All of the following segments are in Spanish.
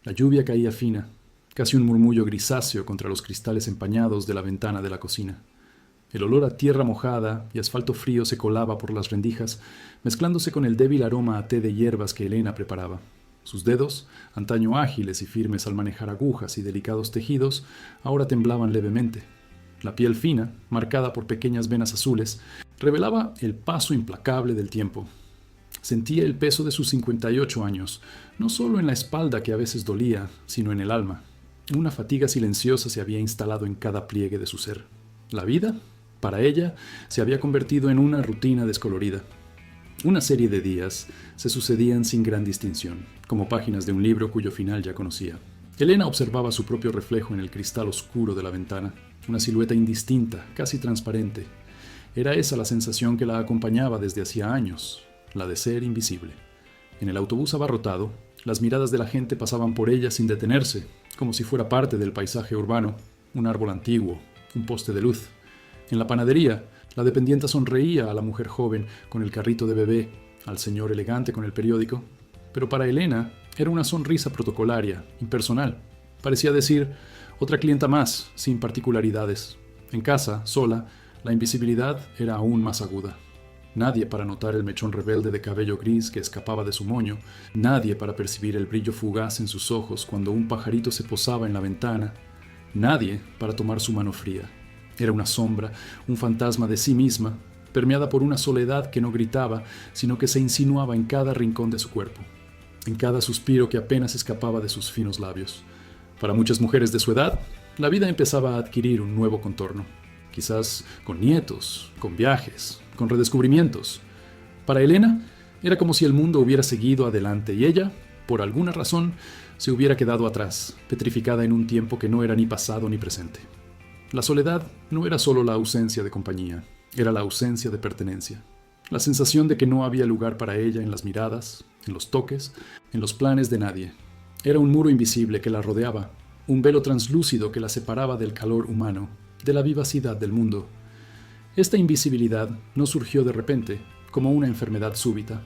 La lluvia caía fina, casi un murmullo grisáceo contra los cristales empañados de la ventana de la cocina. El olor a tierra mojada y asfalto frío se colaba por las rendijas, mezclándose con el débil aroma a té de hierbas que Elena preparaba. Sus dedos, antaño ágiles y firmes al manejar agujas y delicados tejidos, ahora temblaban levemente. La piel fina, marcada por pequeñas venas azules, revelaba el paso implacable del tiempo. Sentía el peso de sus 58 años, no solo en la espalda que a veces dolía, sino en el alma. Una fatiga silenciosa se había instalado en cada pliegue de su ser. La vida, para ella, se había convertido en una rutina descolorida. Una serie de días se sucedían sin gran distinción, como páginas de un libro cuyo final ya conocía. Elena observaba su propio reflejo en el cristal oscuro de la ventana, una silueta indistinta, casi transparente. Era esa la sensación que la acompañaba desde hacía años, la de ser invisible. En el autobús abarrotado, las miradas de la gente pasaban por ella sin detenerse, como si fuera parte del paisaje urbano, un árbol antiguo, un poste de luz. En la panadería, la dependienta sonreía a la mujer joven con el carrito de bebé, al señor elegante con el periódico, pero para Elena era una sonrisa protocolaria, impersonal. Parecía decir, otra clienta más, sin particularidades. En casa, sola, la invisibilidad era aún más aguda. Nadie para notar el mechón rebelde de cabello gris que escapaba de su moño, nadie para percibir el brillo fugaz en sus ojos cuando un pajarito se posaba en la ventana, nadie para tomar su mano fría. Era una sombra, un fantasma de sí misma, permeada por una soledad que no gritaba, sino que se insinuaba en cada rincón de su cuerpo, en cada suspiro que apenas escapaba de sus finos labios. Para muchas mujeres de su edad, la vida empezaba a adquirir un nuevo contorno, quizás con nietos, con viajes, con redescubrimientos. Para Elena, era como si el mundo hubiera seguido adelante y ella, por alguna razón, se hubiera quedado atrás, petrificada en un tiempo que no era ni pasado ni presente. La soledad no era solo la ausencia de compañía, era la ausencia de pertenencia. La sensación de que no había lugar para ella en las miradas, en los toques, en los planes de nadie. Era un muro invisible que la rodeaba, un velo translúcido que la separaba del calor humano, de la vivacidad del mundo. Esta invisibilidad no surgió de repente, como una enfermedad súbita.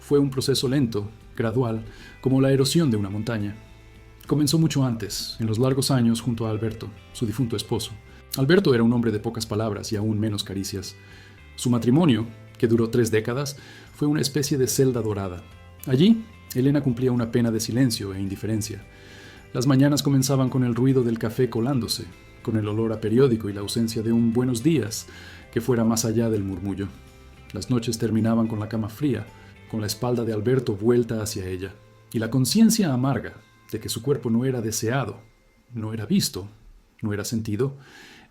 Fue un proceso lento, gradual, como la erosión de una montaña. Comenzó mucho antes, en los largos años junto a Alberto, su difunto esposo. Alberto era un hombre de pocas palabras y aún menos caricias. Su matrimonio, que duró 3 décadas, fue una especie de celda dorada. Allí, Elena cumplía una pena de silencio e indiferencia. Las mañanas comenzaban con el ruido del café colándose, con el olor a periódico y la ausencia de un buenos días que fuera más allá del murmullo. Las noches terminaban con la cama fría, con la espalda de Alberto vuelta hacia ella, y la conciencia amarga de que su cuerpo no era deseado, no era visto, no era sentido.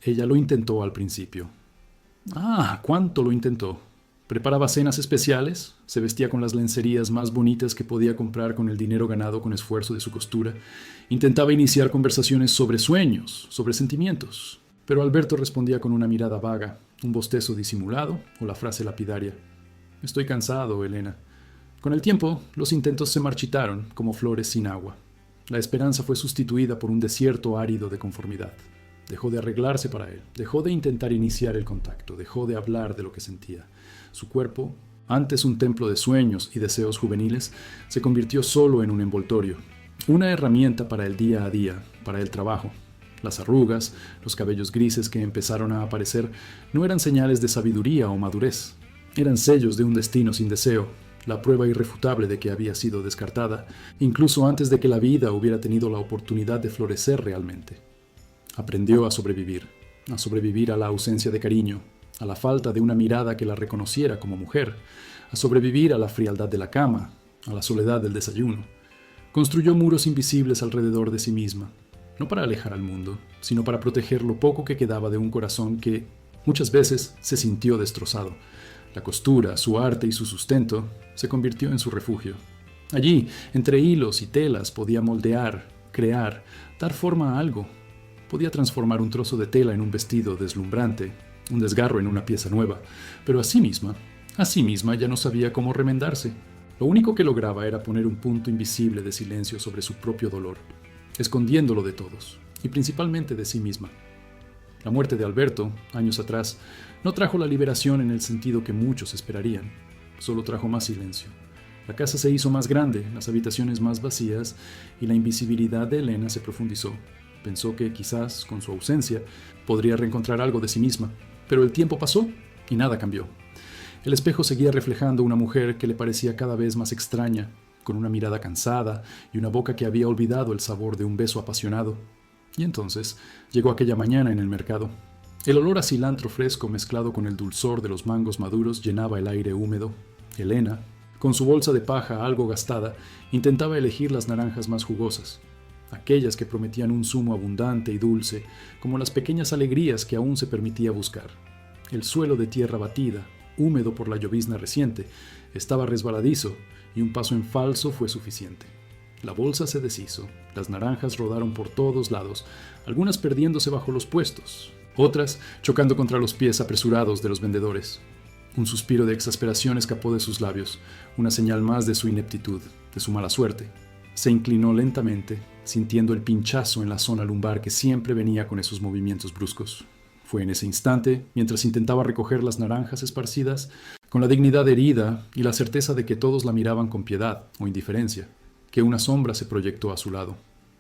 Ella lo intentó al principio. ¡Cuánto lo intentó! Preparaba cenas especiales, se vestía con las lencerías más bonitas que podía comprar con el dinero ganado con esfuerzo de su costura, intentaba iniciar conversaciones sobre sueños, sobre sentimientos, pero Alberto respondía con una mirada vaga, un bostezo disimulado o la frase lapidaria: «Estoy cansado, Elena». Con el tiempo, los intentos se marchitaron como flores sin agua. La esperanza fue sustituida por un desierto árido de conformidad. Dejó de arreglarse para él, dejó de intentar iniciar el contacto, dejó de hablar de lo que sentía. Su cuerpo, antes un templo de sueños y deseos juveniles, se convirtió solo en un envoltorio, una herramienta para el día a día, para el trabajo. Las arrugas, los cabellos grises que empezaron a aparecer, no eran señales de sabiduría o madurez, eran sellos de un destino sin deseo, la prueba irrefutable de que había sido descartada, incluso antes de que la vida hubiera tenido la oportunidad de florecer realmente. Aprendió a sobrevivir a la ausencia de cariño, a la falta de una mirada que la reconociera como mujer, a sobrevivir a la frialdad de la cama, a la soledad del desayuno. Construyó muros invisibles alrededor de sí misma, no para alejar al mundo, sino para proteger lo poco que quedaba de un corazón que muchas veces se sintió destrozado. La costura, su arte y su sustento se convirtió en su refugio. Allí, entre hilos y telas, podía moldear, crear, dar forma a algo. Podía transformar un trozo de tela en un vestido deslumbrante, un desgarro en una pieza nueva, pero a sí misma ya no sabía cómo remendarse. Lo único que lograba era poner un punto invisible de silencio sobre su propio dolor, escondiéndolo de todos, y principalmente de sí misma. La muerte de Alberto, años atrás, no trajo la liberación en el sentido que muchos esperarían, solo trajo más silencio. La casa se hizo más grande, las habitaciones más vacías, y la invisibilidad de Elena se profundizó. Pensó que quizás, con su ausencia, podría reencontrar algo de sí misma. Pero el tiempo pasó y nada cambió. El espejo seguía reflejando una mujer que le parecía cada vez más extraña, con una mirada cansada y una boca que había olvidado el sabor de un beso apasionado. Y entonces llegó aquella mañana en el mercado. El olor a cilantro fresco mezclado con el dulzor de los mangos maduros llenaba el aire húmedo. Elena, con su bolsa de paja algo gastada, intentaba elegir las naranjas más jugosas, aquellas que prometían un zumo abundante y dulce, como las pequeñas alegrías que aún se permitía buscar. El suelo de tierra batida, húmedo por la llovizna reciente, estaba resbaladizo y un paso en falso fue suficiente. La bolsa se deshizo, las naranjas rodaron por todos lados, algunas perdiéndose bajo los puestos, otras chocando contra los pies apresurados de los vendedores. Un suspiro de exasperación escapó de sus labios, una señal más de su ineptitud, de su mala suerte. Se inclinó lentamente, sintiendo el pinchazo en la zona lumbar que siempre venía con esos movimientos bruscos. Fue en ese instante, mientras intentaba recoger las naranjas esparcidas, con la dignidad herida y la certeza de que todos la miraban con piedad o indiferencia, que una sombra se proyectó a su lado.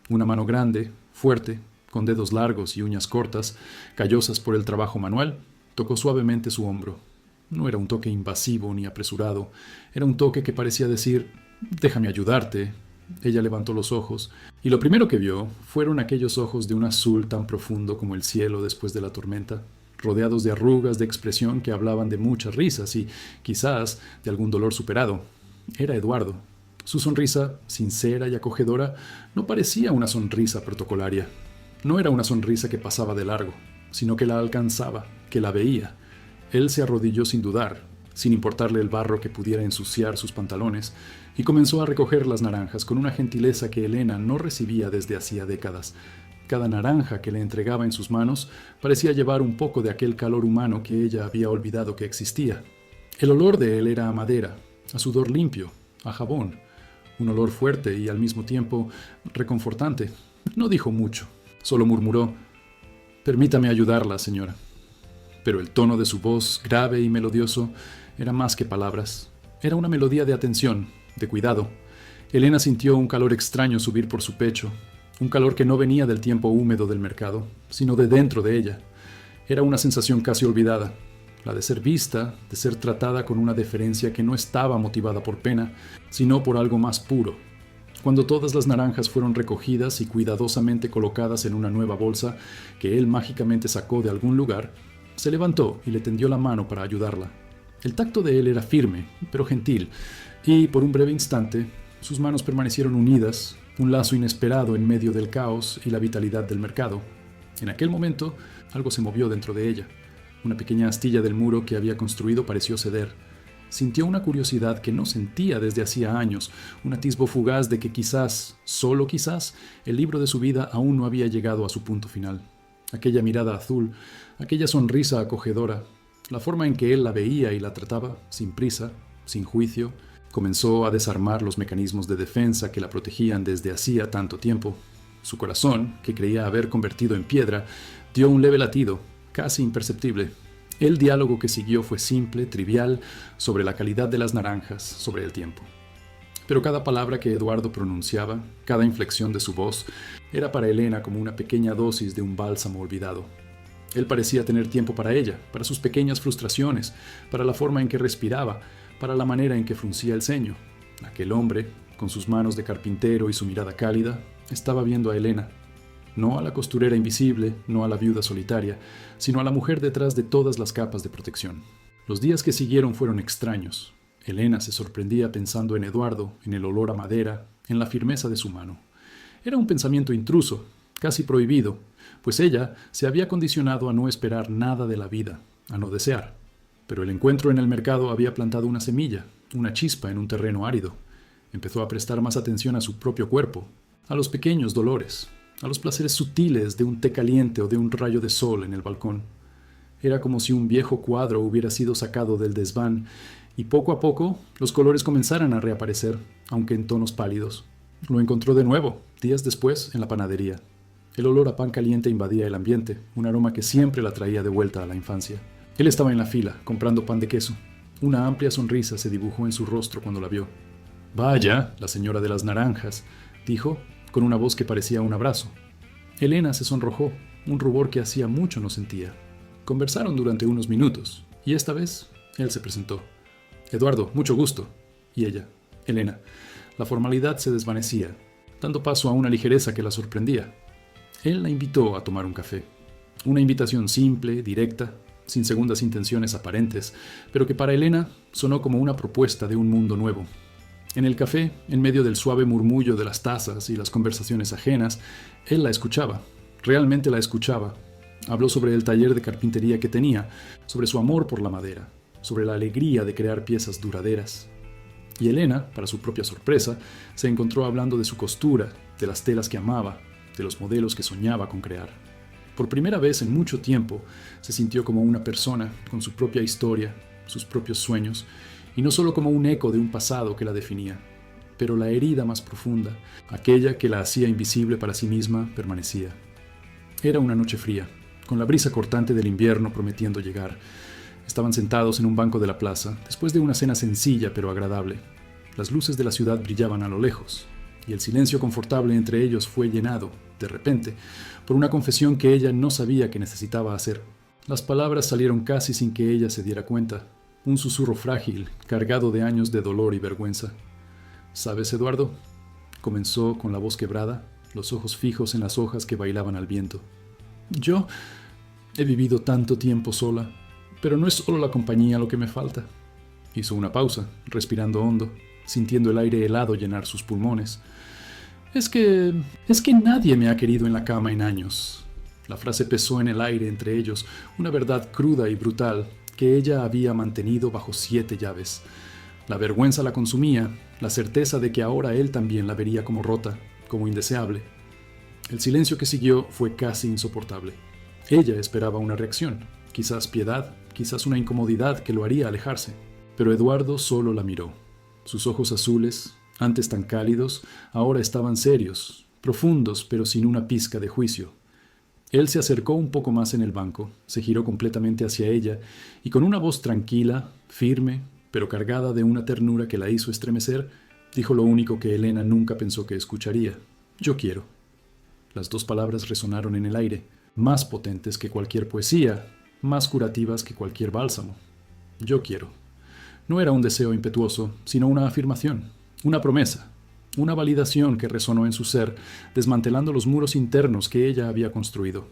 Una mano grande, fuerte, con dedos largos y uñas cortas, callosas por el trabajo manual, tocó suavemente su hombro. No era un toque invasivo ni apresurado, era un toque que parecía decir, «Déjame ayudarte». Ella levantó los ojos, y lo primero que vio fueron aquellos ojos de un azul tan profundo como el cielo después de la tormenta, rodeados de arrugas de expresión que hablaban de muchas risas y, quizás, de algún dolor superado. Era Eduardo. Su sonrisa, sincera y acogedora, no parecía una sonrisa protocolaria. No era una sonrisa que pasaba de largo, sino que la alcanzaba, que la veía. Él se arrodilló sin dudar, sin importarle el barro que pudiera ensuciar sus pantalones, y comenzó a recoger las naranjas con una gentileza que Elena no recibía desde hacía décadas. Cada naranja que le entregaba en sus manos parecía llevar un poco de aquel calor humano que ella había olvidado que existía. El olor de él era a madera, a sudor limpio, a jabón, un olor fuerte y al mismo tiempo reconfortante. No dijo mucho, solo murmuró, «Permítame ayudarla, señora». Pero el tono de su voz, grave y melodioso, era más que palabras. Era una melodía de atención, de cuidado. Elena sintió un calor extraño subir por su pecho, un calor que no venía del tiempo húmedo del mercado, sino de dentro de ella. Era una sensación casi olvidada, la de ser vista, de ser tratada con una deferencia que no estaba motivada por pena, sino por algo más puro. Cuando todas las naranjas fueron recogidas y cuidadosamente colocadas en una nueva bolsa que él mágicamente sacó de algún lugar, se levantó y le tendió la mano para ayudarla. El tacto de él era firme, pero gentil, y por un breve instante sus manos permanecieron unidas, un lazo inesperado en medio del caos y la vitalidad del mercado. En aquel momento, algo se movió dentro de ella. Una pequeña astilla del muro que había construido pareció ceder. Sintió una curiosidad que no sentía desde hacía años, un atisbo fugaz de que quizás, solo quizás, el libro de su vida aún no había llegado a su punto final. Aquella mirada azul, aquella sonrisa acogedora, la forma en que él la veía y la trataba, sin prisa, sin juicio, comenzó a desarmar los mecanismos de defensa que la protegían desde hacía tanto tiempo. Su corazón, que creía haber convertido en piedra, dio un leve latido, casi imperceptible. El diálogo que siguió fue simple, trivial, sobre la calidad de las naranjas, sobre el tiempo. Pero cada palabra que Eduardo pronunciaba, cada inflexión de su voz, era para Elena como una pequeña dosis de un bálsamo olvidado. Él parecía tener tiempo para ella, para sus pequeñas frustraciones, para la forma en que respiraba, para la manera en que fruncía el ceño. Aquel hombre, con sus manos de carpintero y su mirada cálida, estaba viendo a Elena. No a la costurera invisible, no a la viuda solitaria, sino a la mujer detrás de todas las capas de protección. Los días que siguieron fueron extraños. Elena se sorprendía pensando en Eduardo, en el olor a madera, en la firmeza de su mano. Era un pensamiento intruso, casi prohibido, pues ella se había condicionado a no esperar nada de la vida, a no desear. Pero el encuentro en el mercado había plantado una semilla, una chispa en un terreno árido. Empezó a prestar más atención a su propio cuerpo, a los pequeños dolores, a los placeres sutiles de un té caliente o de un rayo de sol en el balcón. Era como si un viejo cuadro hubiera sido sacado del desván y poco a poco los colores comenzaran a reaparecer, aunque en tonos pálidos. Lo encontró de nuevo, días después, en la panadería. El olor a pan caliente invadía el ambiente, un aroma que siempre la traía de vuelta a la infancia. Él estaba en la fila, comprando pan de queso. Una amplia sonrisa se dibujó en su rostro cuando la vio. Vaya, la señora de las naranjas, dijo, con una voz que parecía un abrazo. Elena se sonrojó, un rubor que hacía mucho no sentía. Conversaron durante unos minutos, y esta vez él se presentó. Eduardo, mucho gusto. Y ella, Elena. La formalidad se desvanecía, dando paso a una ligereza que la sorprendía. Él la invitó a tomar un café. Una invitación simple, directa, sin segundas intenciones aparentes, pero que para Elena sonó como una propuesta de un mundo nuevo. En el café, en medio del suave murmullo de las tazas y las conversaciones ajenas, él la escuchaba, realmente la escuchaba. Habló sobre el taller de carpintería que tenía, sobre su amor por la madera, sobre la alegría de crear piezas duraderas. Y Elena, para su propia sorpresa, se encontró hablando de su costura, de las telas que amaba, de los modelos que soñaba con crear. Por primera vez en mucho tiempo, se sintió como una persona, con su propia historia, sus propios sueños, y no solo como un eco de un pasado que la definía, pero la herida más profunda, aquella que la hacía invisible para sí misma, permanecía. Era una noche fría, con la brisa cortante del invierno prometiendo llegar. Estaban sentados en un banco de la plaza, después de una cena sencilla pero agradable. Las luces de la ciudad brillaban a lo lejos, y el silencio confortable entre ellos fue llenado, de repente, por una confesión que ella no sabía que necesitaba hacer. Las palabras salieron casi sin que ella se diera cuenta, un susurro frágil, cargado de años de dolor y vergüenza. «¿Sabes, Eduardo?», comenzó con la voz quebrada, los ojos fijos en las hojas que bailaban al viento. «Yo he vivido tanto tiempo sola, pero no es solo la compañía lo que me falta». Hizo una pausa, respirando hondo, sintiendo el aire helado llenar sus pulmones. Es que nadie me ha querido en la cama en años». La frase pesó en el aire entre ellos, una verdad cruda y brutal que ella había mantenido bajo 7 llaves. La vergüenza la consumía, la certeza de que ahora él también la vería como rota, como indeseable. El silencio que siguió fue casi insoportable. Ella esperaba una reacción, quizás piedad, quizás una incomodidad que lo haría alejarse. Pero Eduardo solo la miró. Sus ojos azules, antes tan cálidos, ahora estaban serios, profundos, pero sin una pizca de juicio. Él se acercó un poco más en el banco, se giró completamente hacia ella y con una voz tranquila, firme, pero cargada de una ternura que la hizo estremecer, dijo lo único que Elena nunca pensó que escucharía: «Yo quiero». Las 2 palabras resonaron en el aire, más potentes que cualquier poesía, más curativas que cualquier bálsamo. «Yo quiero». No era un deseo impetuoso, sino una afirmación, una promesa. Una validación que resonó en su ser, desmantelando los muros internos que ella había construido.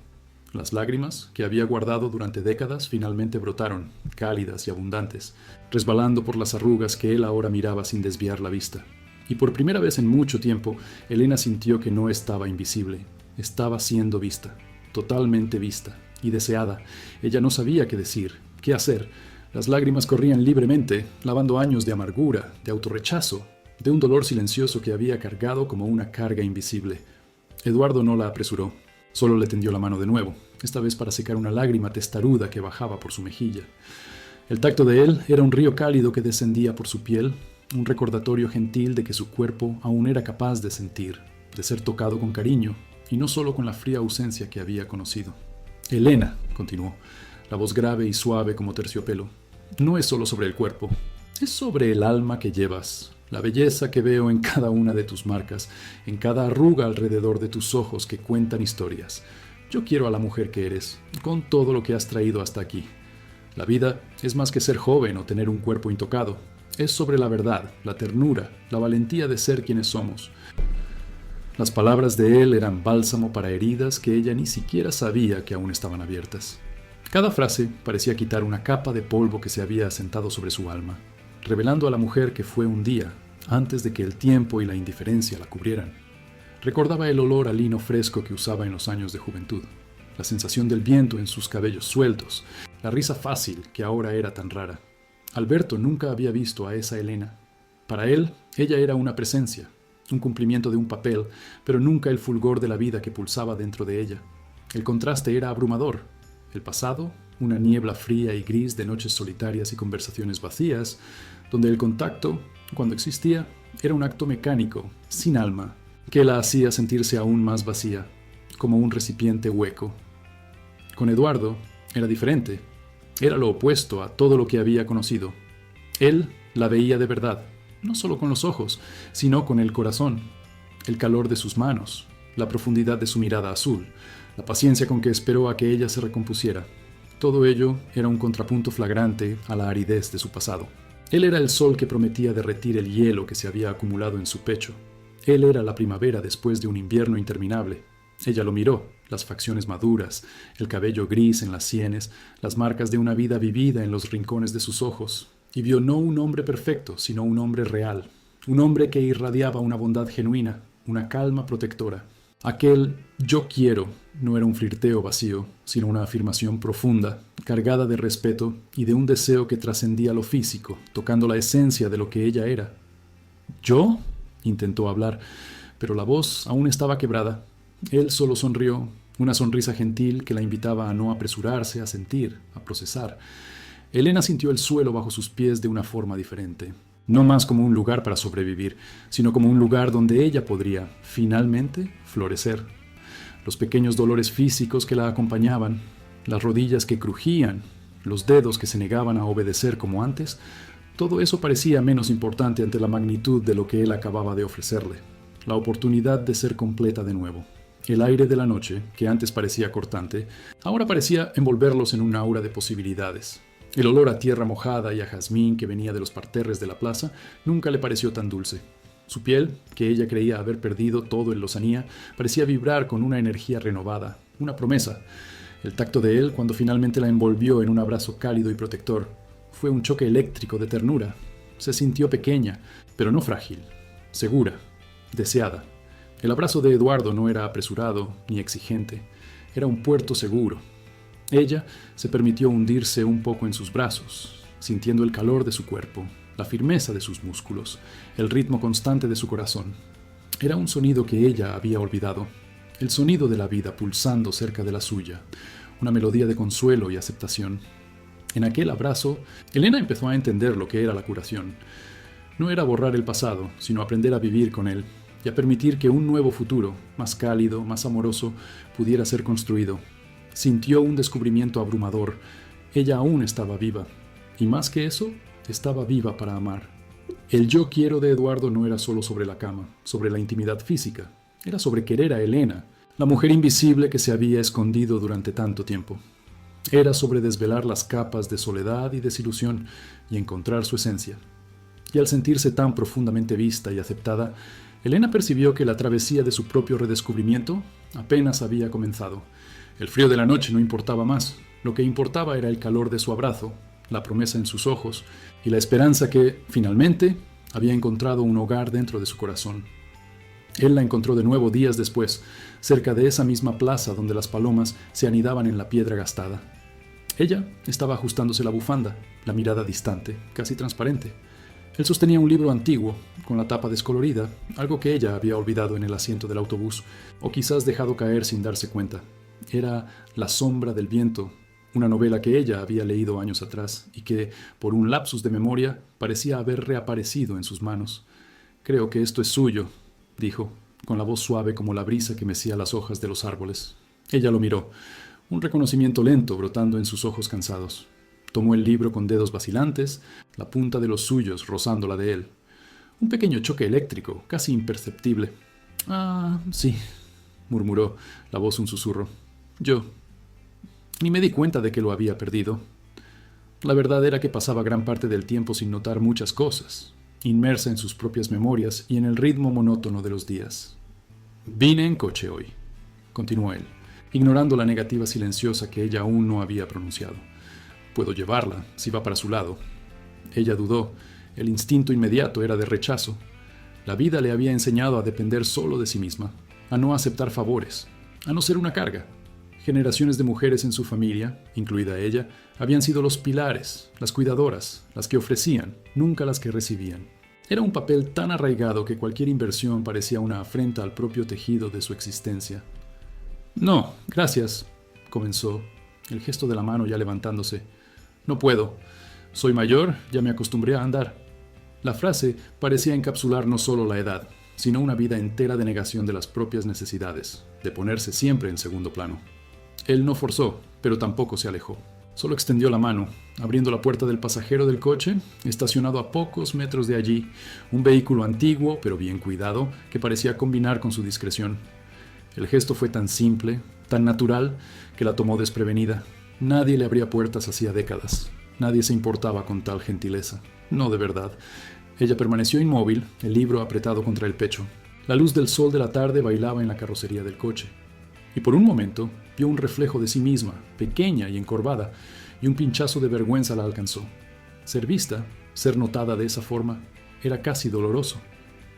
Las lágrimas, que había guardado durante décadas, finalmente brotaron, cálidas y abundantes, resbalando por las arrugas que él ahora miraba sin desviar la vista. Y por primera vez en mucho tiempo, Elena sintió que no estaba invisible, estaba siendo vista, totalmente vista y deseada. Ella no sabía qué decir, qué hacer. Las lágrimas corrían libremente, lavando años de amargura, de autorrechazo, de un dolor silencioso que había cargado como una carga invisible. Eduardo no la apresuró, solo le tendió la mano de nuevo, esta vez para secar una lágrima testaruda que bajaba por su mejilla. El tacto de él era un río cálido que descendía por su piel, un recordatorio gentil de que su cuerpo aún era capaz de sentir, de ser tocado con cariño, y no solo con la fría ausencia que había conocido. «Elena», continuó, la voz grave y suave como terciopelo, «no es solo sobre el cuerpo, es sobre el alma que llevas». La belleza que veo en cada una de tus marcas, en cada arruga alrededor de tus ojos que cuentan historias. Yo quiero a la mujer que eres, con todo lo que has traído hasta aquí. La vida es más que ser joven o tener un cuerpo intocado. Es sobre la verdad, la ternura, la valentía de ser quienes somos. Las palabras de él eran bálsamo para heridas que ella ni siquiera sabía que aún estaban abiertas. Cada frase parecía quitar una capa de polvo que se había asentado sobre su alma, revelando a la mujer que fue un día, antes de que el tiempo y la indiferencia la cubrieran. Recordaba el olor a lino fresco que usaba en los años de juventud, la sensación del viento en sus cabellos sueltos, la risa fácil que ahora era tan rara. Alberto nunca había visto a esa Elena. Para él, ella era una presencia, un cumplimiento de un papel, pero nunca el fulgor de la vida que pulsaba dentro de ella. El contraste era abrumador. El pasado, una niebla fría y gris de noches solitarias y conversaciones vacías, donde el contacto, cuando existía, era un acto mecánico, sin alma, que la hacía sentirse aún más vacía, como un recipiente hueco. Con Eduardo era diferente, era lo opuesto a todo lo que había conocido. Él la veía de verdad, no solo con los ojos, sino con el corazón, el calor de sus manos, la profundidad de su mirada azul, la paciencia con que esperó a que ella se recompusiera. Todo ello era un contrapunto flagrante a la aridez de su pasado. Él era el sol que prometía derretir el hielo que se había acumulado en su pecho. Él era la primavera después de un invierno interminable. Ella lo miró, las facciones maduras, el cabello gris en las sienes, las marcas de una vida vivida en los rincones de sus ojos, y vio no un hombre perfecto, sino un hombre real, un hombre que irradiaba una bondad genuina, una calma protectora. Aquel «yo quiero» no era un flirteo vacío, sino una afirmación profunda, cargada de respeto y de un deseo que trascendía lo físico, tocando la esencia de lo que ella era. «¿Yo?», intentó hablar, pero la voz aún estaba quebrada. Él solo sonrió, una sonrisa gentil que la invitaba a no apresurarse, a sentir, a procesar. Elena sintió el suelo bajo sus pies de una forma diferente. No más como un lugar para sobrevivir, sino como un lugar donde ella podría, finalmente, florecer. Los pequeños dolores físicos que la acompañaban, las rodillas que crujían, los dedos que se negaban a obedecer como antes, todo eso parecía menos importante ante la magnitud de lo que él acababa de ofrecerle. La oportunidad de ser completa de nuevo. El aire de la noche, que antes parecía cortante, ahora parecía envolverlos en un aura de posibilidades. El olor a tierra mojada y a jazmín que venía de los parterres de la plaza nunca le pareció tan dulce. Su piel, que ella creía haber perdido todo en lozanía, parecía vibrar con una energía renovada, una promesa. El tacto de él, cuando finalmente la envolvió en un abrazo cálido y protector, fue un choque eléctrico de ternura. Se sintió pequeña, pero no frágil, segura, deseada. El abrazo de Eduardo no era apresurado ni exigente, era un puerto seguro. Ella se permitió hundirse un poco en sus brazos, sintiendo el calor de su cuerpo, la firmeza de sus músculos, el ritmo constante de su corazón. Era un sonido que ella había olvidado, el sonido de la vida pulsando cerca de la suya, una melodía de consuelo y aceptación. En aquel abrazo, Elena empezó a entender lo que era la curación. No era borrar el pasado, sino aprender a vivir con él y a permitir que un nuevo futuro, más cálido, más amoroso, pudiera ser construido. Sintió un descubrimiento abrumador. Ella aún estaba viva. Y más que eso, estaba viva para amar. El yo quiero de Eduardo no era solo sobre la cama, sobre la intimidad física. Era sobre querer a Elena, la mujer invisible que se había escondido durante tanto tiempo. Era sobre desvelar las capas de soledad y desilusión y encontrar su esencia. Y al sentirse tan profundamente vista y aceptada, Elena percibió que la travesía de su propio redescubrimiento apenas había comenzado. El frío de la noche no importaba más. Lo que importaba era el calor de su abrazo, la promesa en sus ojos y la esperanza que, finalmente, había encontrado un hogar dentro de su corazón. Él la encontró de nuevo días después, cerca de esa misma plaza donde las palomas se anidaban en la piedra gastada. Ella estaba ajustándose la bufanda, la mirada distante, casi transparente. Él sostenía un libro antiguo, con la tapa descolorida, algo que ella había olvidado en el asiento del autobús, o quizás dejado caer sin darse cuenta. Era La sombra del viento, una novela que ella había leído años atrás y que, por un lapsus de memoria, parecía haber reaparecido en sus manos. «Creo que esto es suyo», dijo, con la voz suave como la brisa que mecía las hojas de los árboles. Ella lo miró, un reconocimiento lento brotando en sus ojos cansados. Tomó el libro con dedos vacilantes, la punta de los suyos rozando la de él. Un pequeño choque eléctrico, casi imperceptible. «Ah, sí», murmuró, la voz un susurro. «Yo. Ni me di cuenta de que lo había perdido. La verdad era que pasaba gran parte del tiempo sin notar muchas cosas, inmersa en sus propias memorias y en el ritmo monótono de los días. Vine en coche hoy», continuó él, ignorando la negativa silenciosa que ella aún no había pronunciado. «Puedo llevarla, si va para su lado». Ella dudó. El instinto inmediato era de rechazo. La vida le había enseñado a depender solo de sí misma, a no aceptar favores, a no ser una carga. Generaciones de mujeres en su familia, incluida ella, habían sido los pilares, las cuidadoras, las que ofrecían, nunca las que recibían. Era un papel tan arraigado que cualquier inversión parecía una afrenta al propio tejido de su existencia. «No, gracias», comenzó, el gesto de la mano ya levantándose. «No puedo. Soy mayor, ya me acostumbré a andar». La frase parecía encapsular no solo la edad, sino una vida entera de negación de las propias necesidades, de ponerse siempre en segundo plano. Él no forzó, pero tampoco se alejó. Solo extendió la mano, abriendo la puerta del pasajero del coche, estacionado a pocos metros de allí, un vehículo antiguo, pero bien cuidado, que parecía combinar con su discreción. El gesto fue tan simple, tan natural, que la tomó desprevenida. Nadie le abría puertas hacía décadas. Nadie se importaba con tal gentileza. No de verdad. Ella permaneció inmóvil, el libro apretado contra el pecho. La luz del sol de la tarde bailaba en la carrocería del coche. Y por un momento vio un reflejo de sí misma, pequeña y encorvada, y un pinchazo de vergüenza la alcanzó. Ser vista, ser notada de esa forma, era casi doloroso.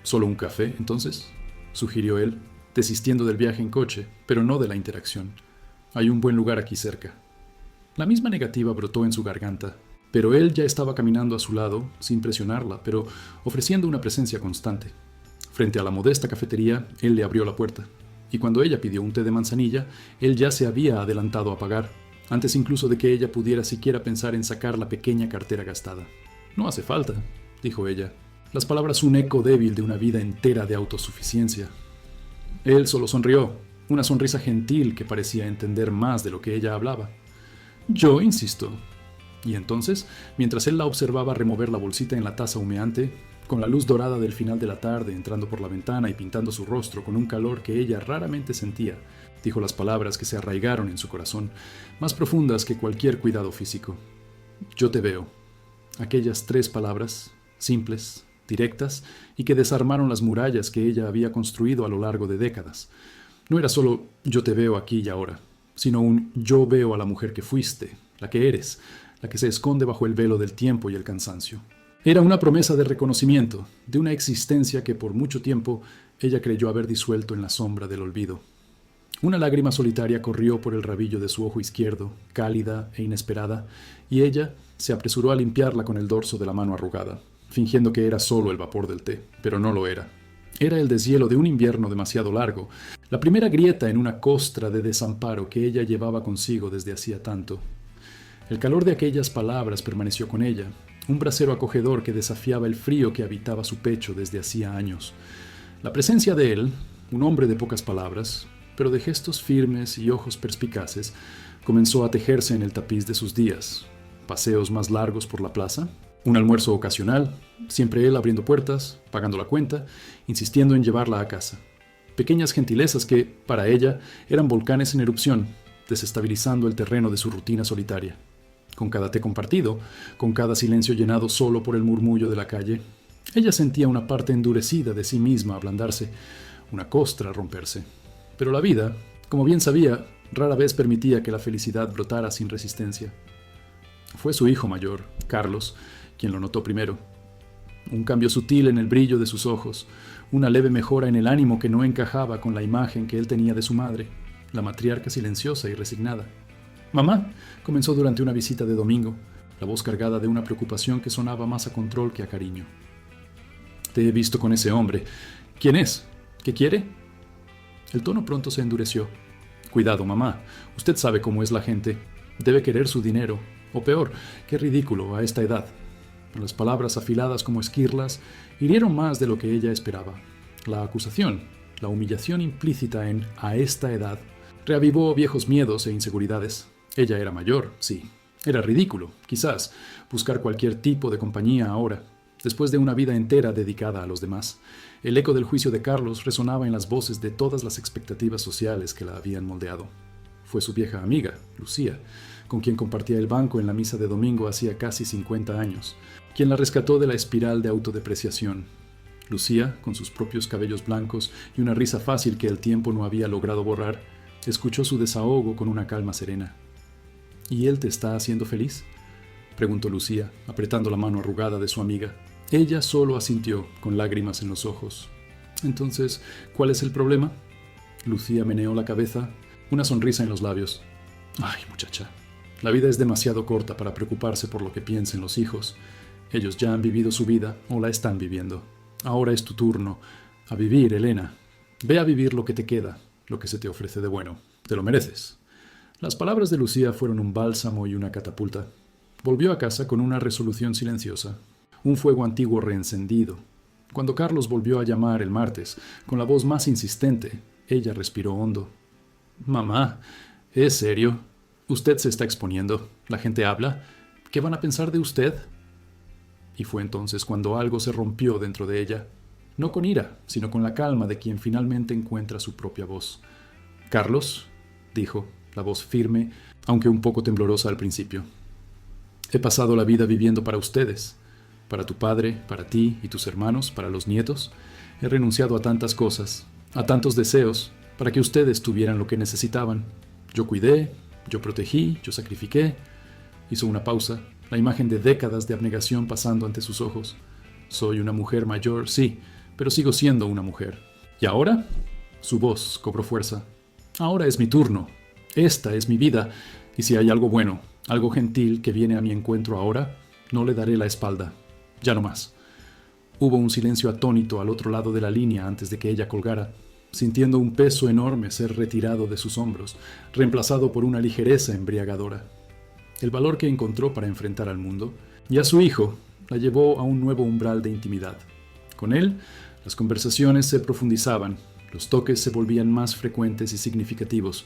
¿Solo un café, entonces?, sugirió él, desistiendo del viaje en coche, pero no de la interacción. Hay un buen lugar aquí cerca. La misma negativa brotó en su garganta, pero él ya estaba caminando a su lado, sin presionarla, pero ofreciendo una presencia constante. Frente a la modesta cafetería, él le abrió la puerta, y cuando ella pidió un té de manzanilla, él ya se había adelantado a pagar, antes incluso de que ella pudiera siquiera pensar en sacar la pequeña cartera gastada. «No hace falta», dijo ella, las palabras un eco débil de una vida entera de autosuficiencia. Él solo sonrió, una sonrisa gentil que parecía entender más de lo que ella hablaba. «Yo insisto». Y entonces, mientras él la observaba remover la bolsita en la taza humeante, con la luz dorada del final de la tarde entrando por la ventana y pintando su rostro con un calor que ella raramente sentía, dijo las palabras que se arraigaron en su corazón, más profundas que cualquier cuidado físico. «Yo te veo». Aquellas 3 palabras, simples, directas, y que desarmaron las murallas que ella había construido a lo largo de décadas. No era solo «yo te veo aquí y ahora», sino un «yo veo a la mujer que fuiste, la que eres», la que se esconde bajo el velo del tiempo y el cansancio. Era una promesa de reconocimiento, de una existencia que por mucho tiempo ella creyó haber disuelto en la sombra del olvido. Una lágrima solitaria corrió por el rabillo de su ojo izquierdo, cálida e inesperada, y ella se apresuró a limpiarla con el dorso de la mano arrugada, fingiendo que era solo el vapor del té, pero no lo era. Era el deshielo de un invierno demasiado largo, la primera grieta en una costra de desamparo que ella llevaba consigo desde hacía tanto. El calor de aquellas palabras permaneció con ella, un brasero acogedor que desafiaba el frío que habitaba su pecho desde hacía años. La presencia de él, un hombre de pocas palabras, pero de gestos firmes y ojos perspicaces, comenzó a tejerse en el tapiz de sus días. Paseos más largos por la plaza, un almuerzo ocasional, siempre él abriendo puertas, pagando la cuenta, insistiendo en llevarla a casa. Pequeñas gentilezas que, para ella, eran volcanes en erupción, desestabilizando el terreno de su rutina solitaria. Con cada té compartido, con cada silencio llenado solo por el murmullo de la calle, ella sentía una parte endurecida de sí misma ablandarse, una costra romperse. Pero la vida, como bien sabía, rara vez permitía que la felicidad brotara sin resistencia. Fue su hijo mayor, Carlos, quien lo notó primero. Un cambio sutil en el brillo de sus ojos, una leve mejora en el ánimo que no encajaba con la imagen que él tenía de su madre, la matriarca silenciosa y resignada. «Mamá», comenzó durante una visita de domingo, la voz cargada de una preocupación que sonaba más a control que a cariño. «Te he visto con ese hombre. ¿Quién es? ¿Qué quiere?» El tono pronto se endureció. «Cuidado, mamá. Usted sabe cómo es la gente. Debe querer su dinero. O peor, qué ridículo a esta edad». Las palabras afiladas como esquirlas hirieron más de lo que ella esperaba. La acusación, la humillación implícita en «a esta edad», reavivó viejos miedos e inseguridades. Ella era mayor, sí. Era ridículo, quizás, buscar cualquier tipo de compañía ahora, después de una vida entera dedicada a los demás. El eco del juicio de Carlos resonaba en las voces de todas las expectativas sociales que la habían moldeado. Fue su vieja amiga, Lucía, con quien compartía el banco en la misa de domingo hacía casi 50 años, quien la rescató de la espiral de autodepreciación. Lucía, con sus propios cabellos blancos y una risa fácil que el tiempo no había logrado borrar, escuchó su desahogo con una calma serena. «¿Y él te está haciendo feliz?», preguntó Lucía, apretando la mano arrugada de su amiga. Ella solo asintió, con lágrimas en los ojos. «Entonces, ¿cuál es el problema?». Lucía meneó la cabeza, una sonrisa en los labios. «Ay, muchacha, la vida es demasiado corta para preocuparse por lo que piensen los hijos. Ellos ya han vivido su vida, o la están viviendo. Ahora es tu turno. A vivir, Elena. Ve a vivir lo que te queda, lo que se te ofrece de bueno. Te lo mereces». Las palabras de Lucía fueron un bálsamo y una catapulta. Volvió a casa con una resolución silenciosa, un fuego antiguo reencendido. Cuando Carlos volvió a llamar el martes, con la voz más insistente, ella respiró hondo. «Mamá, ¿es serio? Usted se está exponiendo. La gente habla. ¿Qué van a pensar de usted? Y fue entonces cuando algo se rompió dentro de ella, no con ira, sino con la calma de quien finalmente encuentra su propia voz. Carlos, dijo, la voz firme, aunque un poco temblorosa al principio. He pasado la vida viviendo para ustedes, para tu padre, para ti y tus hermanos, para los nietos. He renunciado a tantas cosas, a tantos deseos, para que ustedes tuvieran lo que necesitaban. Yo cuidé, yo protegí, yo sacrifiqué. Hizo una pausa, la imagen de décadas de abnegación pasando ante sus ojos. Soy una mujer mayor, sí, pero sigo siendo una mujer. ¿Y ahora? Su voz cobró fuerza. Ahora es mi turno. Esta es mi vida. Y si hay algo bueno, algo gentil que viene a mi encuentro ahora, no le daré la espalda. Ya no más. Hubo un silencio atónito al otro lado de la línea antes de que ella colgara, sintiendo un peso enorme ser retirado de sus hombros, reemplazado por una ligereza embriagadora. El valor que encontró para enfrentar al mundo y a su hijo la llevó a un nuevo umbral de intimidad. Con él, las conversaciones se profundizaban, los toques se volvían más frecuentes y significativos.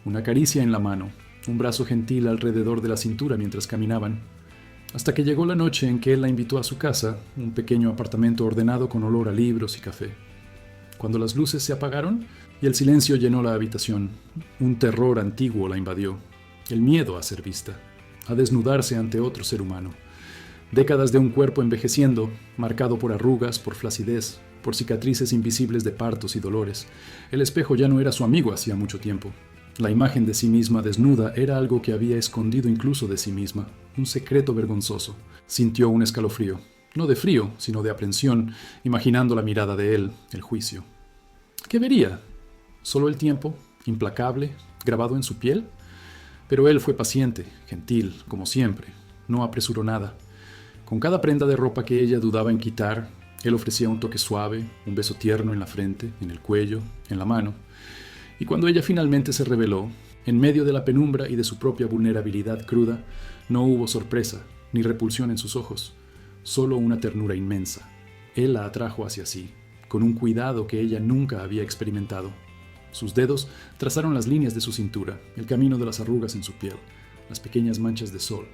Una caricia en la mano, un brazo gentil alrededor de la cintura mientras caminaban, hasta que llegó la noche en que él la invitó a su casa, un pequeño apartamento ordenado con olor a libros y café. Cuando las luces se apagaron y el silencio llenó la habitación, un terror antiguo la invadió, el miedo a ser vista, a desnudarse ante otro ser humano. Décadas de un cuerpo envejeciendo, marcado por arrugas, por flacidez, por cicatrices invisibles de partos y dolores. El espejo ya no era su amigo hacía mucho tiempo. La imagen de sí misma desnuda era algo que había escondido incluso de sí misma, un secreto vergonzoso. Sintió un escalofrío, no de frío, sino de aprensión, imaginando la mirada de él, el juicio. ¿Qué vería? ¿Solo el tiempo, implacable, grabado en su piel? Pero él fue paciente, gentil, como siempre, no apresuró nada. Con cada prenda de ropa que ella dudaba en quitar, él ofrecía un toque suave, un beso tierno en la frente, en el cuello, en la mano. Y cuando ella finalmente se reveló, en medio de la penumbra y de su propia vulnerabilidad cruda, no hubo sorpresa ni repulsión en sus ojos, solo una ternura inmensa. Él la atrajo hacia sí, con un cuidado que ella nunca había experimentado. Sus dedos trazaron las líneas de su cintura, el camino de las arrugas en su piel, las pequeñas manchas de sol,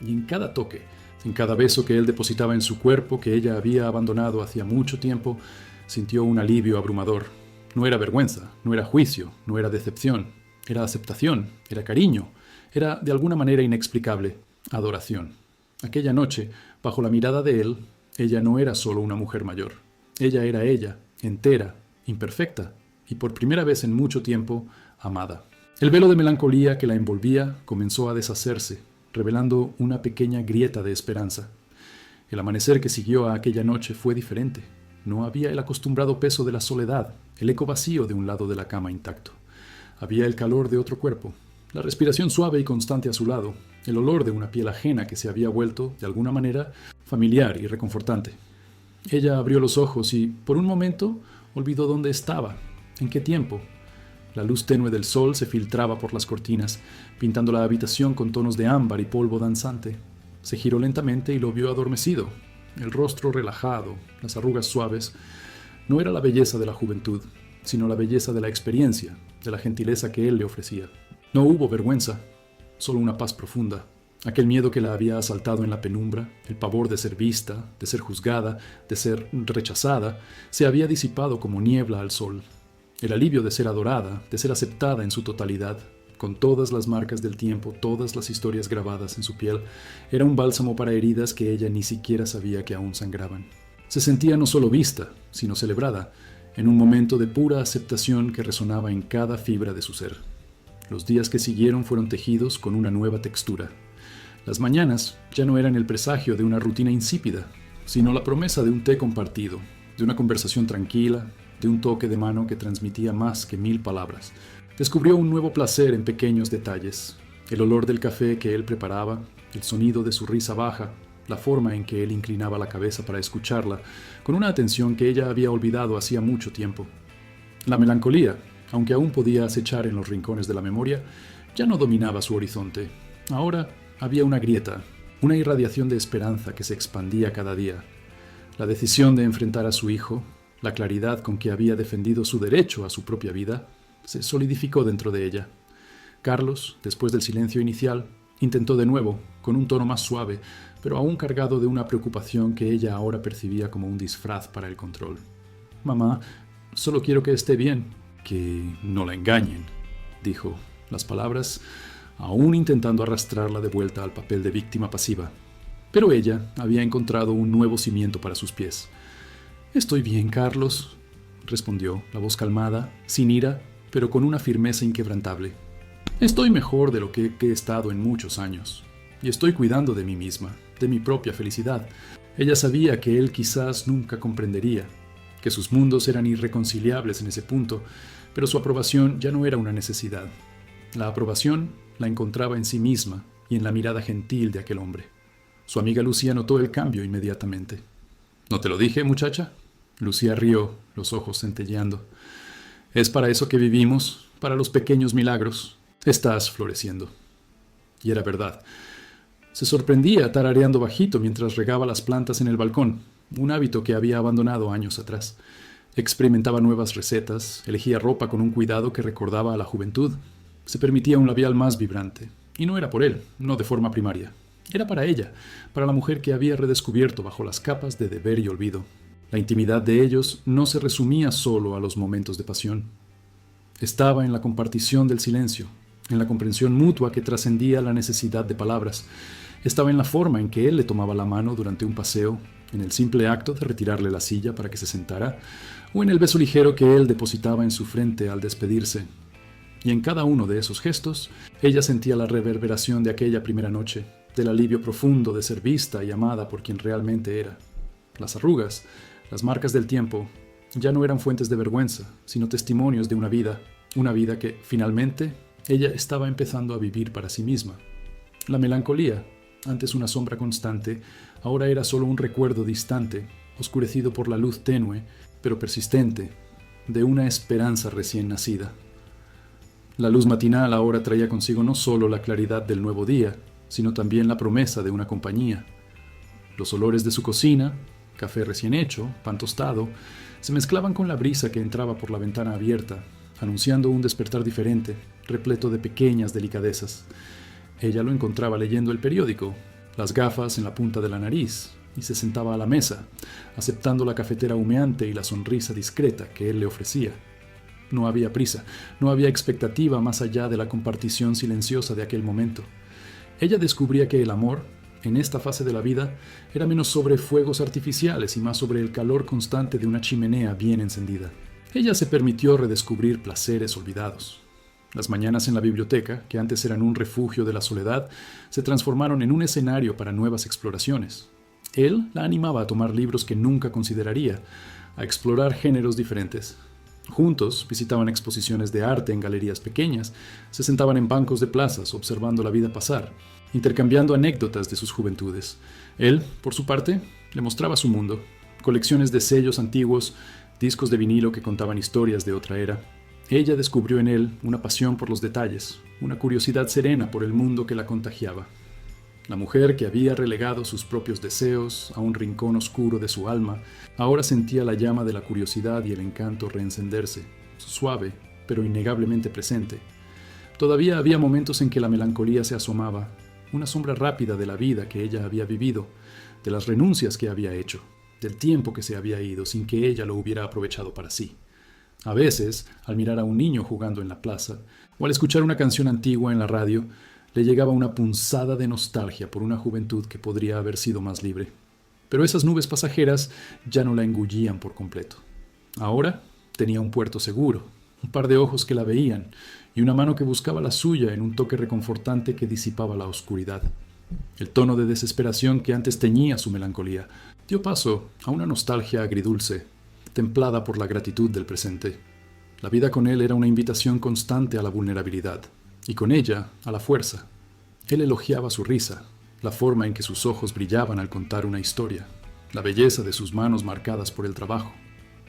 y en cada toque, en cada beso que él depositaba en su cuerpo que ella había abandonado hacía mucho tiempo, sintió un alivio abrumador. No era vergüenza, no era juicio, no era decepción, era aceptación, era cariño, era de alguna manera inexplicable, adoración. Aquella noche, bajo la mirada de él, ella no era solo una mujer mayor. Ella era ella, entera, imperfecta, y por primera vez en mucho tiempo, amada. El velo de melancolía que la envolvía comenzó a deshacerse, revelando una pequeña grieta de esperanza. El amanecer que siguió a aquella noche fue diferente. No había el acostumbrado peso de la soledad, el eco vacío de un lado de la cama intacto. Había el calor de otro cuerpo, la respiración suave y constante a su lado, el olor de una piel ajena que se había vuelto, de alguna manera, familiar y reconfortante. Ella abrió los ojos y, por un momento, olvidó dónde estaba, en qué tiempo. La luz tenue del sol se filtraba por las cortinas, pintando la habitación con tonos de ámbar y polvo danzante. Se giró lentamente y lo vio adormecido, el rostro relajado, las arrugas suaves. No era la belleza de la juventud, sino la belleza de la experiencia, de la gentileza que él le ofrecía. No hubo vergüenza, solo una paz profunda. Aquel miedo que la había asaltado en la penumbra, el pavor de ser vista, de ser juzgada, de ser rechazada, se había disipado como niebla al sol. El alivio de ser adorada, de ser aceptada en su totalidad, con todas las marcas del tiempo, todas las historias grabadas en su piel, era un bálsamo para heridas que ella ni siquiera sabía que aún sangraban. Se sentía no solo vista, sino celebrada, en un momento de pura aceptación que resonaba en cada fibra de su ser. Los días que siguieron fueron tejidos con una nueva textura. Las mañanas ya no eran el presagio de una rutina insípida, sino la promesa de un té compartido, de una conversación tranquila, de un toque de mano que transmitía más que 1000 palabras. Descubrió un nuevo placer en pequeños detalles, el olor del café que él preparaba, el sonido de su risa baja, la forma en que él inclinaba la cabeza para escucharla, con una atención que ella había olvidado hacía mucho tiempo. La melancolía, aunque aún podía acechar en los rincones de la memoria, ya no dominaba su horizonte. Ahora había una grieta, una irradiación de esperanza que se expandía cada día. La decisión de enfrentar a su hijo, la claridad con que había defendido su derecho a su propia vida, se solidificó dentro de ella. Carlos, después del silencio inicial, intentó de nuevo, con un tono más suave, pero aún cargado de una preocupación que ella ahora percibía como un disfraz para el control. «Mamá, solo quiero que esté bien». «Que no la engañen», dijo, las palabras aún intentando arrastrarla de vuelta al papel de víctima pasiva. Pero ella había encontrado un nuevo cimiento para sus pies. «Estoy bien, Carlos», respondió, la voz calmada, sin ira, pero con una firmeza inquebrantable. «Estoy mejor de lo que he estado en muchos años, y estoy cuidando de mí misma, de mi propia felicidad». Ella sabía que él quizás nunca comprendería, que sus mundos eran irreconciliables en ese punto, pero su aprobación ya no era una necesidad. La aprobación la encontraba en sí misma y en la mirada gentil de aquel hombre. Su amiga Lucía notó el cambio inmediatamente. «¿No te lo dije, muchacha?». Lucía rió, los ojos centelleando. «Es para eso que vivimos, para los pequeños milagros. Estás floreciendo». Y era verdad. Se sorprendía tarareando bajito mientras regaba las plantas en el balcón, un hábito que había abandonado años atrás. Experimentaba nuevas recetas, elegía ropa con un cuidado que recordaba a la juventud. Se permitía un labial más vibrante. Y no era por él, no de forma primaria. Era para ella, para la mujer que había redescubierto bajo las capas de deber y olvido. La intimidad de ellos no se resumía solo a los momentos de pasión. Estaba en la compartición del silencio, en la comprensión mutua que trascendía la necesidad de palabras. Estaba en la forma en que él le tomaba la mano durante un paseo, en el simple acto de retirarle la silla para que se sentara, o en el beso ligero que él depositaba en su frente al despedirse. Y en cada uno de esos gestos, ella sentía la reverberación de aquella primera noche, del alivio profundo de ser vista y amada por quien realmente era. Las arrugas, las marcas del tiempo, ya no eran fuentes de vergüenza, sino testimonios de una vida que, finalmente, ella estaba empezando a vivir para sí misma. La melancolía, antes una sombra constante, ahora era solo un recuerdo distante, oscurecido por la luz tenue, pero persistente, de una esperanza recién nacida. La luz matinal ahora traía consigo no solo la claridad del nuevo día, sino también la promesa de una compañía. Los olores de su cocina, café recién hecho, pan tostado, se mezclaban con la brisa que entraba por la ventana abierta, anunciando un despertar diferente, repleto de pequeñas delicadezas. Ella lo encontraba leyendo el periódico, las gafas en la punta de la nariz, y se sentaba a la mesa, aceptando la cafetera humeante y la sonrisa discreta que él le ofrecía. No había prisa, no había expectativa más allá de la compartición silenciosa de aquel momento. Ella descubría que el amor, en esta fase de la vida, era menos sobre fuegos artificiales y más sobre el calor constante de una chimenea bien encendida. Ella se permitió redescubrir placeres olvidados. Las mañanas en la biblioteca, que antes eran un refugio de la soledad, se transformaron en un escenario para nuevas exploraciones. Él la animaba a tomar libros que nunca consideraría, a explorar géneros diferentes. Juntos visitaban exposiciones de arte en galerías pequeñas, se sentaban en bancos de plazas observando la vida pasar, intercambiando anécdotas de sus juventudes. Él, por su parte, le mostraba su mundo, colecciones de sellos antiguos, discos de vinilo que contaban historias de otra era. Ella descubrió en él una pasión por los detalles, una curiosidad serena por el mundo que la contagiaba. La mujer que había relegado sus propios deseos a un rincón oscuro de su alma, ahora sentía la llama de la curiosidad y el encanto reencenderse, suave, pero innegablemente presente. Todavía había momentos en que la melancolía se asomaba, una sombra rápida de la vida que ella había vivido, de las renuncias que había hecho, del tiempo que se había ido sin que ella lo hubiera aprovechado para sí. A veces, al mirar a un niño jugando en la plaza, o al escuchar una canción antigua en la radio, le llegaba una punzada de nostalgia por una juventud que podría haber sido más libre. Pero esas nubes pasajeras ya no la engullían por completo. Ahora tenía un puerto seguro, un par de ojos que la veían y una mano que buscaba la suya en un toque reconfortante que disipaba la oscuridad. El tono de desesperación que antes teñía su melancolía dio paso a una nostalgia agridulce, templada por la gratitud del presente. La vida con él era una invitación constante a la vulnerabilidad, y con ella a la fuerza. Él elogiaba su risa, la forma en que sus ojos brillaban al contar una historia, la belleza de sus manos marcadas por el trabajo.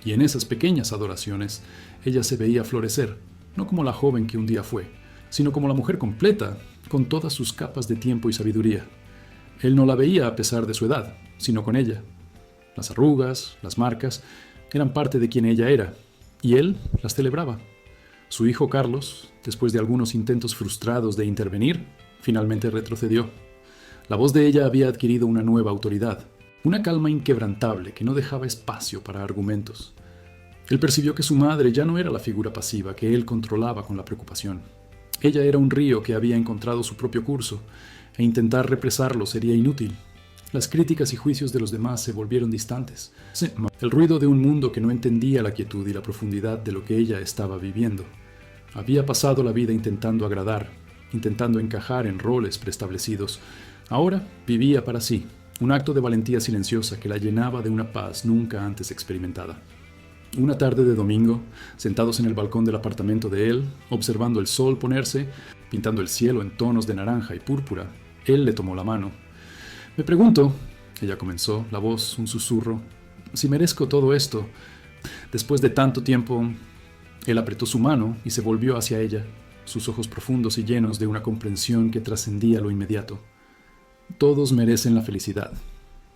Y en esas pequeñas adoraciones, ella se veía florecer, no como la joven que un día fue, sino como la mujer completa, con todas sus capas de tiempo y sabiduría. Él no la veía a pesar de su edad, sino con ella. Las arrugas, las marcas, eran parte de quien ella era, y él las celebraba. Su hijo Carlos, después de algunos intentos frustrados de intervenir, finalmente retrocedió. La voz de ella había adquirido una nueva autoridad, una calma inquebrantable que no dejaba espacio para argumentos. Él percibió que su madre ya no era la figura pasiva que él controlaba con la preocupación. Ella era un río que había encontrado su propio curso, e intentar represarlo sería inútil. Las críticas y juicios de los demás se volvieron distantes. El ruido de un mundo que no entendía la quietud y la profundidad de lo que ella estaba viviendo. Había pasado la vida intentando agradar, intentando encajar en roles preestablecidos. Ahora vivía para sí, un acto de valentía silenciosa que la llenaba de una paz nunca antes experimentada. Una tarde de domingo, sentados en el balcón del apartamento de él, observando el sol ponerse, pintando el cielo en tonos de naranja y púrpura, él le tomó la mano. «Me pregunto», ella comenzó, la voz un susurro, «si merezco todo esto. Después de tanto tiempo...» Él apretó su mano y se volvió hacia ella, sus ojos profundos y llenos de una comprensión que trascendía lo inmediato. «Todos merecen la felicidad»,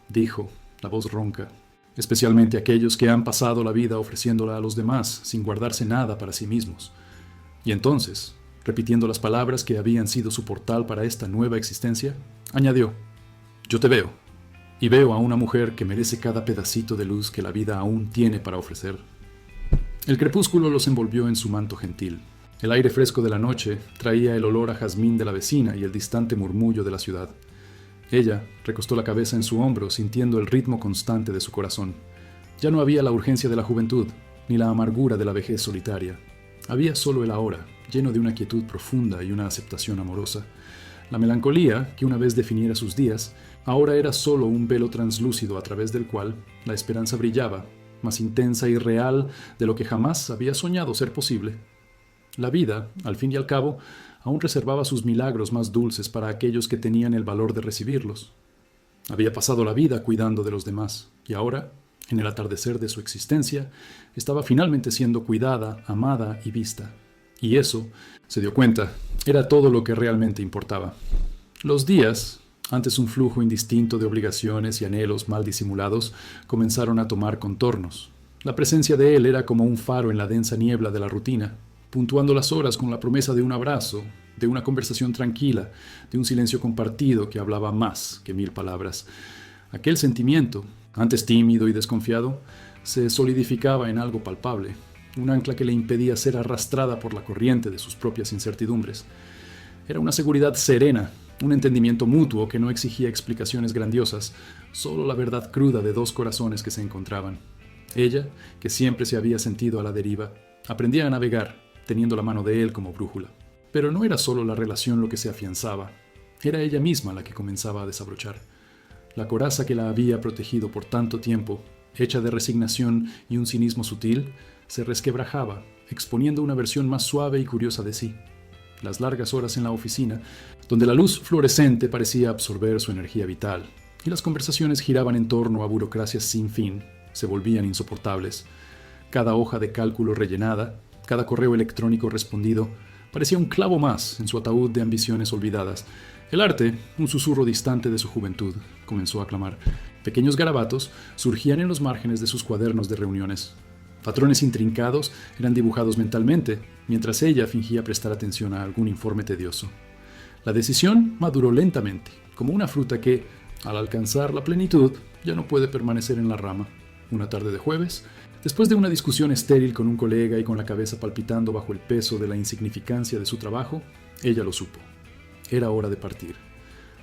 dijo, la voz ronca, «especialmente aquellos que han pasado la vida ofreciéndola a los demás sin guardarse nada para sí mismos». Y entonces, repitiendo las palabras que habían sido su portal para esta nueva existencia, añadió: «Yo te veo, y veo a una mujer que merece cada pedacito de luz que la vida aún tiene para ofrecer». El crepúsculo los envolvió en su manto gentil. El aire fresco de la noche traía el olor a jazmín de la vecina y el distante murmullo de la ciudad. Ella recostó la cabeza en su hombro, sintiendo el ritmo constante de su corazón. Ya no había la urgencia de la juventud, ni la amargura de la vejez solitaria. Había solo el ahora, lleno de una quietud profunda y una aceptación amorosa. La melancolía, que una vez definiera sus días, ahora era solo un velo translúcido a través del cual la esperanza brillaba, más intensa y real de lo que jamás había soñado ser posible. La vida, al fin y al cabo, aún reservaba sus milagros más dulces para aquellos que tenían el valor de recibirlos. Había pasado la vida cuidando de los demás, y ahora, en el atardecer de su existencia, estaba finalmente siendo cuidada, amada y vista. Y eso, se dio cuenta, era todo lo que realmente importaba. Los días, antes un flujo indistinto de obligaciones y anhelos mal disimulados, comenzaron a tomar contornos. La presencia de él era como un faro en la densa niebla de la rutina, puntuando las horas con la promesa de un abrazo, de una conversación tranquila, de un silencio compartido que hablaba más que 1000 palabras. Aquel sentimiento, antes tímido y desconfiado, se solidificaba en algo palpable, un ancla que le impedía ser arrastrada por la corriente de sus propias incertidumbres. Era una seguridad serena, un entendimiento mutuo que no exigía explicaciones grandiosas, solo la verdad cruda de dos corazones que se encontraban. Ella, que siempre se había sentido a la deriva, aprendía a navegar, teniendo la mano de él como brújula. Pero no era solo la relación lo que se afianzaba, era ella misma la que comenzaba a desabrochar. La coraza que la había protegido por tanto tiempo, hecha de resignación y un cinismo sutil, se resquebrajaba, exponiendo una versión más suave y curiosa de sí. Las largas horas en la oficina, donde la luz fluorescente parecía absorber su energía vital, y las conversaciones giraban en torno a burocracias sin fin, se volvían insoportables. Cada hoja de cálculo rellenada, cada correo electrónico respondido, parecía un clavo más en su ataúd de ambiciones olvidadas. El arte, un susurro distante de su juventud, comenzó a clamar. Pequeños garabatos surgían en los márgenes de sus cuadernos de reuniones. Patrones intrincados eran dibujados mentalmente, mientras ella fingía prestar atención a algún informe tedioso. La decisión maduró lentamente, como una fruta que, al alcanzar la plenitud, ya no puede permanecer en la rama. Una tarde de jueves, después de una discusión estéril con un colega y con la cabeza palpitando bajo el peso de la insignificancia de su trabajo, ella lo supo. Era hora de partir.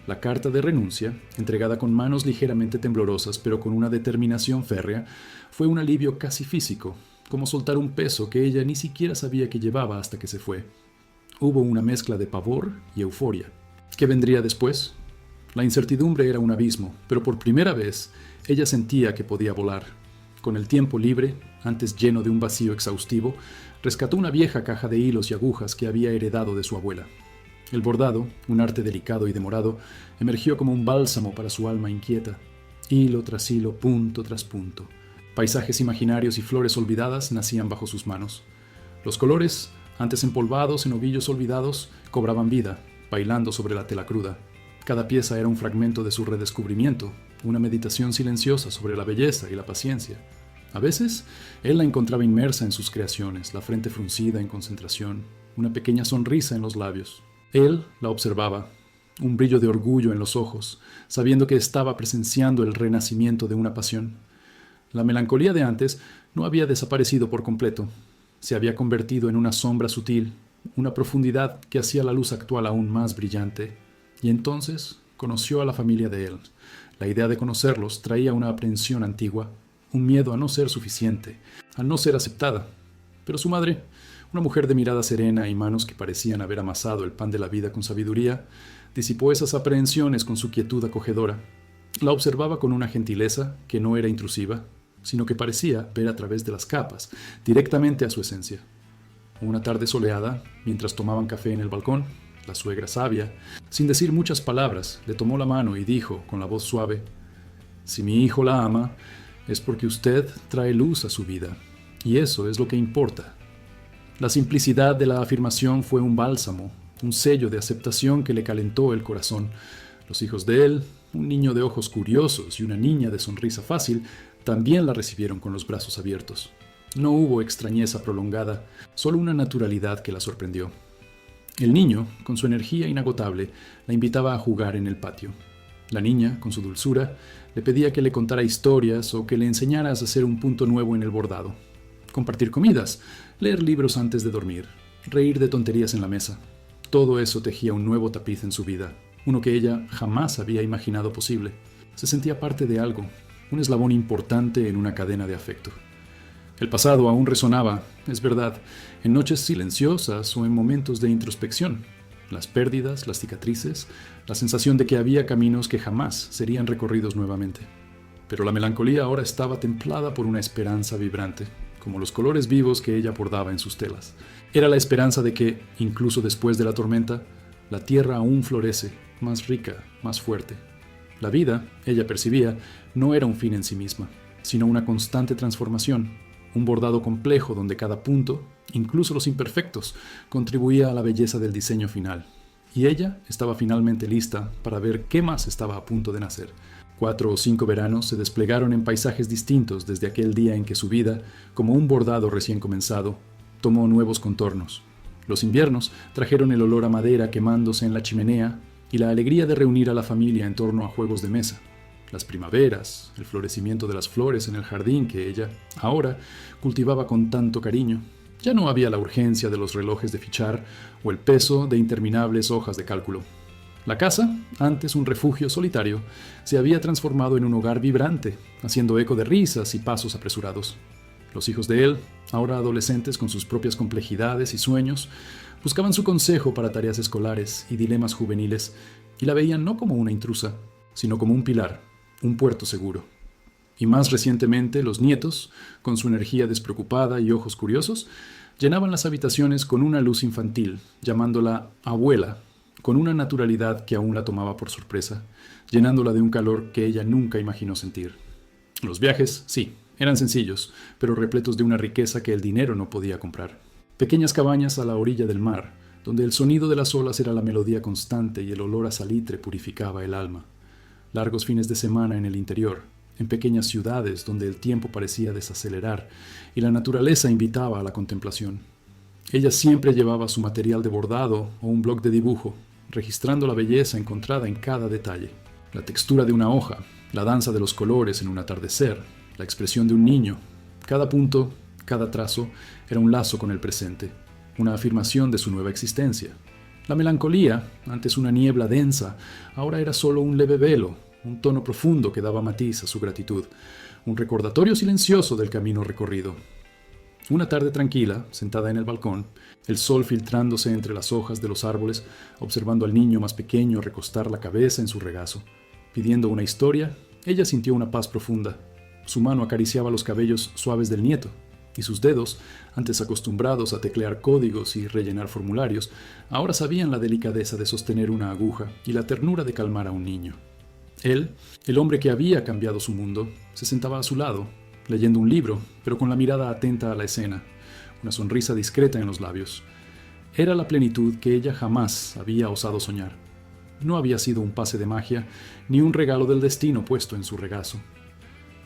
La carta de renuncia, entregada con manos ligeramente temblorosas pero con una determinación férrea, fue un alivio casi físico, como soltar un peso que ella ni siquiera sabía que llevaba hasta que se fue. Hubo una mezcla de pavor y euforia. ¿Qué vendría después? La incertidumbre era un abismo, pero por primera vez ella sentía que podía volar. Con el tiempo libre, antes lleno de un vacío exhaustivo, rescató una vieja caja de hilos y agujas que había heredado de su abuela. El bordado, un arte delicado y demorado, emergió como un bálsamo para su alma inquieta. Hilo tras hilo, punto tras punto. Paisajes imaginarios y flores olvidadas nacían bajo sus manos. Los colores, antes empolvados en ovillos olvidados, cobraban vida, bailando sobre la tela cruda. Cada pieza era un fragmento de su redescubrimiento, una meditación silenciosa sobre la belleza y la paciencia. A veces, él la encontraba inmersa en sus creaciones, la frente fruncida en concentración, una pequeña sonrisa en los labios. Él la observaba, un brillo de orgullo en los ojos, sabiendo que estaba presenciando el renacimiento de una pasión. La melancolía de antes no había desaparecido por completo. Se había convertido en una sombra sutil, una profundidad que hacía la luz actual aún más brillante. Y entonces conoció a la familia de él. La idea de conocerlos traía una aprensión antigua, un miedo a no ser suficiente, a no ser aceptada. Pero su madre, una mujer de mirada serena y manos que parecían haber amasado el pan de la vida con sabiduría, disipó esas aprehensiones con su quietud acogedora. La observaba con una gentileza que no era intrusiva, sino que parecía ver a través de las capas, directamente a su esencia. Una tarde soleada, mientras tomaban café en el balcón, la suegra sabia, sin decir muchas palabras, le tomó la mano y dijo con la voz suave: «Si mi hijo la ama, es porque usted trae luz a su vida, y eso es lo que importa». La simplicidad de la afirmación fue un bálsamo, un sello de aceptación que le calentó el corazón. Los hijos de él, un niño de ojos curiosos y una niña de sonrisa fácil, también la recibieron con los brazos abiertos. No hubo extrañeza prolongada, solo una naturalidad que la sorprendió. El niño, con su energía inagotable, la invitaba a jugar en el patio. La niña, con su dulzura, le pedía que le contara historias o que le enseñara a hacer un punto nuevo en el bordado. Compartir comidas, leer libros antes de dormir, reír de tonterías en la mesa. Todo eso tejía un nuevo tapiz en su vida, uno que ella jamás había imaginado posible. Se sentía parte de algo, un eslabón importante en una cadena de afecto. El pasado aún resonaba, es verdad, en noches silenciosas o en momentos de introspección. Las pérdidas, las cicatrices, la sensación de que había caminos que jamás serían recorridos nuevamente. Pero la melancolía ahora estaba templada por una esperanza vibrante, como los colores vivos que ella bordaba en sus telas. Era la esperanza de que, incluso después de la tormenta, la tierra aún florece, más rica, más fuerte. La vida, ella percibía, no era un fin en sí misma, sino una constante transformación, un bordado complejo donde cada punto, incluso los imperfectos, contribuía a la belleza del diseño final. Y ella estaba finalmente lista para ver qué más estaba a punto de nacer. 4 o 5 veranos se desplegaron en paisajes distintos desde aquel día en que su vida, como un bordado recién comenzado, tomó nuevos contornos. Los inviernos trajeron el olor a madera quemándose en la chimenea y la alegría de reunir a la familia en torno a juegos de mesa. Las primaveras, el florecimiento de las flores en el jardín que ella, ahora, cultivaba con tanto cariño. Ya no había la urgencia de los relojes de fichar o el peso de interminables hojas de cálculo. La casa, antes un refugio solitario, se había transformado en un hogar vibrante, haciendo eco de risas y pasos apresurados. Los hijos de él, ahora adolescentes con sus propias complejidades y sueños, buscaban su consejo para tareas escolares y dilemas juveniles, y la veían no como una intrusa, sino como un pilar, un puerto seguro. Y más recientemente, los nietos, con su energía despreocupada y ojos curiosos, llenaban las habitaciones con una luz infantil, llamándola abuela, con una naturalidad que aún la tomaba por sorpresa, llenándola de un calor que ella nunca imaginó sentir. Los viajes, sí, eran sencillos, pero repletos de una riqueza que el dinero no podía comprar. Pequeñas cabañas a la orilla del mar, donde el sonido de las olas era la melodía constante y el olor a salitre purificaba el alma. Largos fines de semana en el interior, en pequeñas ciudades donde el tiempo parecía desacelerar y la naturaleza invitaba a la contemplación. Ella siempre llevaba su material de bordado o un bloc de dibujo, registrando la belleza encontrada en cada detalle. La textura de una hoja, la danza de los colores en un atardecer, la expresión de un niño. Cada punto, cada trazo, era un lazo con el presente, una afirmación de su nueva existencia. La melancolía, antes una niebla densa, ahora era solo un leve velo, un tono profundo que daba matiz a su gratitud, un recordatorio silencioso del camino recorrido. Una tarde tranquila, sentada en el balcón, el sol filtrándose entre las hojas de los árboles, observando al niño más pequeño recostar la cabeza en su regazo. Pidiendo una historia, ella sintió una paz profunda. Su mano acariciaba los cabellos suaves del nieto, y sus dedos, antes acostumbrados a teclear códigos y rellenar formularios, ahora sabían la delicadeza de sostener una aguja y la ternura de calmar a un niño. Él, el hombre que había cambiado su mundo, se sentaba a su lado, leyendo un libro, pero con la mirada atenta a la escena, una sonrisa discreta en los labios. Era la plenitud que ella jamás había osado soñar. No había sido un pase de magia, ni un regalo del destino puesto en su regazo.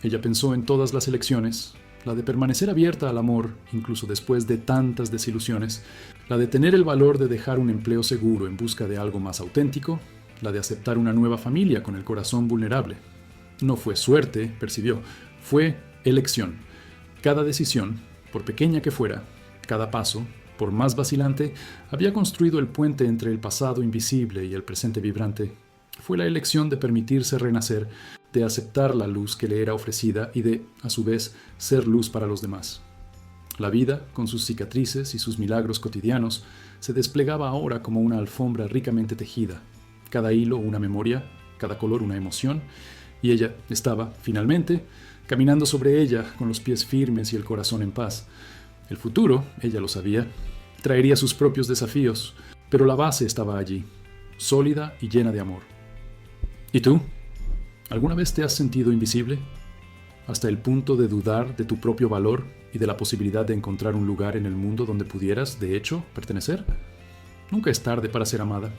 Ella pensó en todas las elecciones, la de permanecer abierta al amor, incluso después de tantas desilusiones, la de tener el valor de dejar un empleo seguro en busca de algo más auténtico, la de aceptar una nueva familia con el corazón vulnerable. No fue suerte, percibió, fue elección. Cada decisión, por pequeña que fuera, cada paso, por más vacilante, había construido el puente entre el pasado invisible y el presente vibrante. Fue la elección de permitirse renacer, de aceptar la luz que le era ofrecida y de, a su vez, ser luz para los demás. La vida, con sus cicatrices y sus milagros cotidianos, se desplegaba ahora como una alfombra ricamente tejida, cada hilo una memoria, cada color una emoción, y ella estaba, finalmente, caminando sobre ella con los pies firmes y el corazón en paz. El futuro, ella lo sabía, traería sus propios desafíos, pero la base estaba allí, sólida y llena de amor. ¿Y tú? ¿Alguna vez te has sentido invisible? ¿Hasta el punto de dudar de tu propio valor y de la posibilidad de encontrar un lugar en el mundo donde pudieras, de hecho, pertenecer? Nunca es tarde para ser amada.